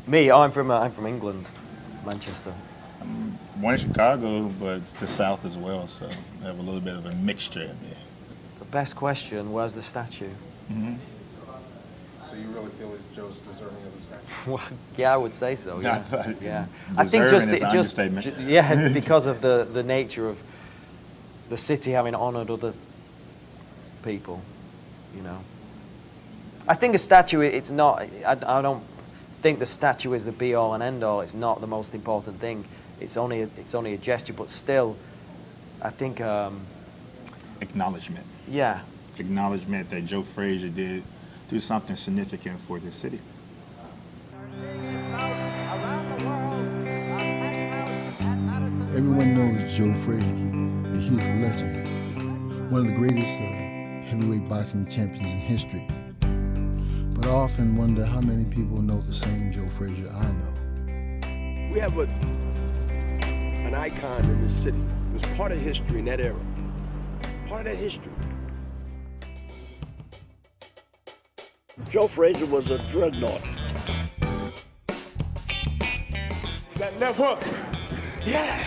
Me, I'm from England, Manchester. Born in Chicago, but the South as well, so I have a little bit of a mixture in there. The best question, where's the statue? So you really feel that Joe's deserving of the statue? Well, yeah, I would say so. Yeah, yeah. I think Deserving is an understatement. yeah, because of the nature of the city having honoured other people, you know. I think a statue, it's not. I don't think the statue is the be all and end all. It's not the most important thing. It's only a gesture, but still, I think. Acknowledgement. Yeah. Acknowledgement that Joe Frazier did do something significant for this city. Everyone knows Joe Frazier, and he's a legend. One of the greatest heavyweight boxing champions in history. But I often wonder how many people know the same Joe Frazier I know. We have an icon in this city. It was part of history in that era. Part of that history. Joe Frazier was a dreadnought. That left hook. Yeah.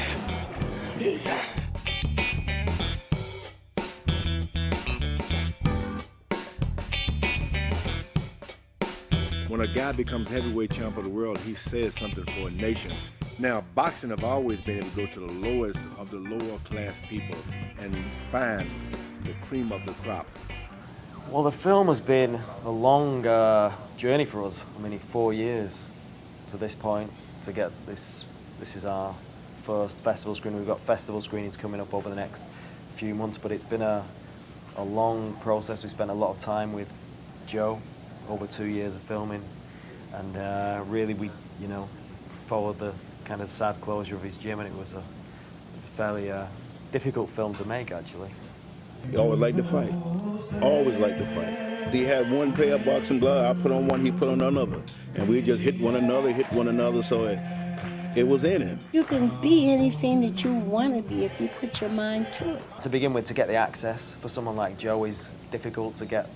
Yeah. When a guy becomes heavyweight champ of the world, he says something for a nation. Now, boxing have always been able to go to the lowest of the lower class people and find the cream of the crop. Well, the film has been a long journey for us. I mean, 4 years to this point to get this. This is our first festival screening. We've got festival screenings coming up over the next few months, but it's been a long process. We spent a lot of time with Joe, over 2 years of filming, and really we, followed the kind of sad closure of his gym, and it's a fairly difficult film to make, actually. He always liked to fight. Always liked to fight. He had one pair of boxing gloves. I put on one, he put on another. And we just hit one another, so it was in him. You can be anything that you want to be if you put your mind to it. To begin with, to get the access for someone like Joe is difficult to get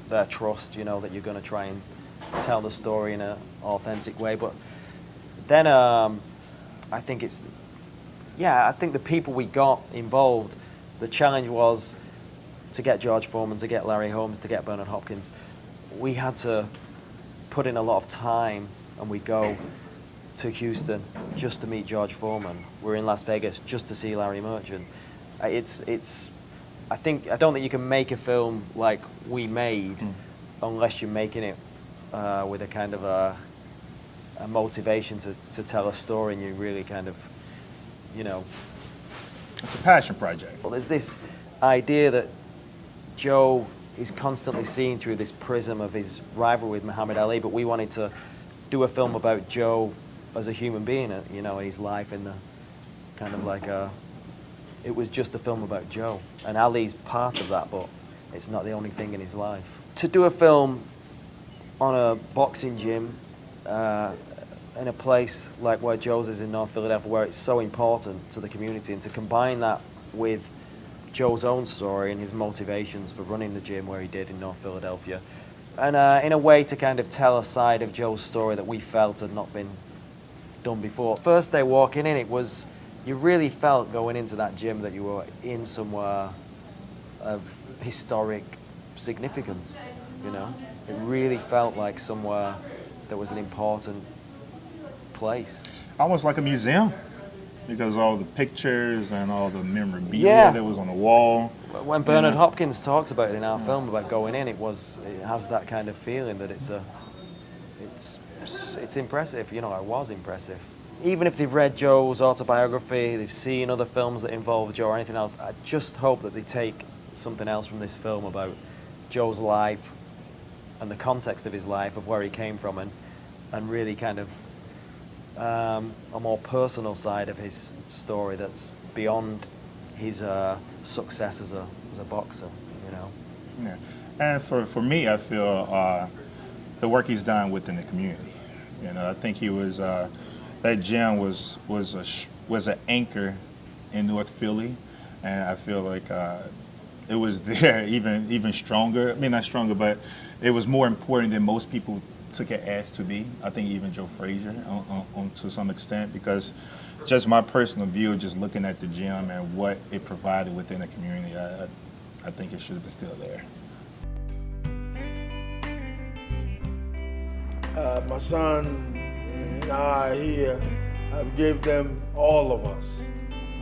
their trust, that you're going to try and tell the story in an authentic way. But then I think I think the people we got involved, the challenge was to get George Foreman, to get Larry Holmes, to get Bernard Hopkins. We had to put in a lot of time, and we go to Houston just to meet George Foreman. We're in Las Vegas just to see Larry Merchant. I don't think you can make a film like we made unless you're making it with a kind of a motivation to tell a story, and you really kind of, It's a passion project. Well, there's this idea that Joe is constantly seen through this prism of his rivalry with Muhammad Ali, but we wanted to do a film about Joe as a human being, his life in the kind of like it was just a film about Joe. And Ali's part of that, but it's not the only thing in his life. To do a film on a boxing gym in a place like where Joe's is in North Philadelphia, where it's so important to the community, and to combine that with Joe's own story and his motivations for running the gym where he did in North Philadelphia, and in a way to kind of tell a side of Joe's story that we felt had not been done before. First day walking in, you really felt going into that gym that you were in somewhere of historic significance, It really felt like somewhere that was an important place. Almost like a museum, because all the pictures and all the memorabilia that was on the wall. When Bernard Hopkins talks about it in our film about going in, it has that kind of feeling that it's impressive. It was impressive. Even if they've read Joe's autobiography, they've seen other films that involve Joe or anything else, I just hope that they take something else from this film about Joe's life and the context of his life, of where he came from, and really kind of a more personal side of his story that's beyond his success as a boxer, Yeah, and for me, I feel the work he's done within the community. I think he was that gym was an anchor in North Philly, and I feel like it was there even stronger. I mean, not stronger, but it was more important than most people took it as to be. I think even Joe Frazier on to some extent, because just my personal view, just looking at the gym and what it provided within the community, I think it should have been still there. My son and I here have given them, all of us,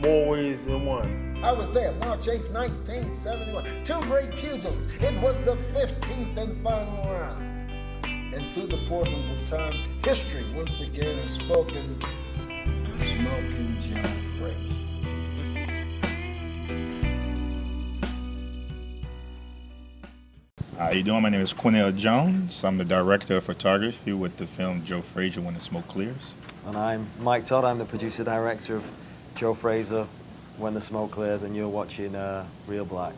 more ways than one. I was there, March 8th, 1971. Two great pugils. It was the 15th and final round. And through the portals of time, history once again has spoken. Smoking Joe Frazier. How you doing? My name is Quinnell Jones. I'm the director of photography with the film Joe Frazier, When the Smoke Clears. And I'm Mike Todd. I'm the producer-director of Joe Frazier, When the Smoke Clears, and you're watching Real Black.